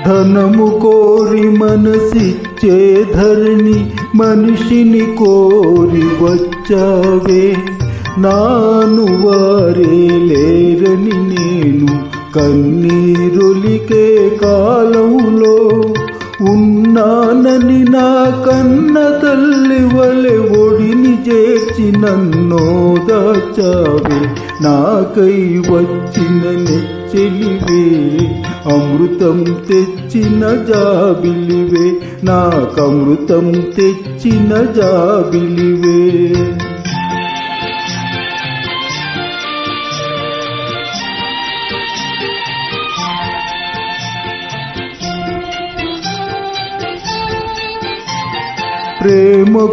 ధనము కోరి మనసిచ్చే ధరణి మనిషిని కోరి వచ్చావే. నాను వారే లేరని నేను కన్నీరొలికే కాలంలో ఉన్నానని నా కన్న తల్లి వలె ఒడిని చేర్చి నన్నోదాచావే. నాకై వచ్చిన నెచ్చెలివే, అమృతం తెచ్చిన జాబిలివే, నాకమృతం తెచ్చిన జాబిలివే. ప్రేమ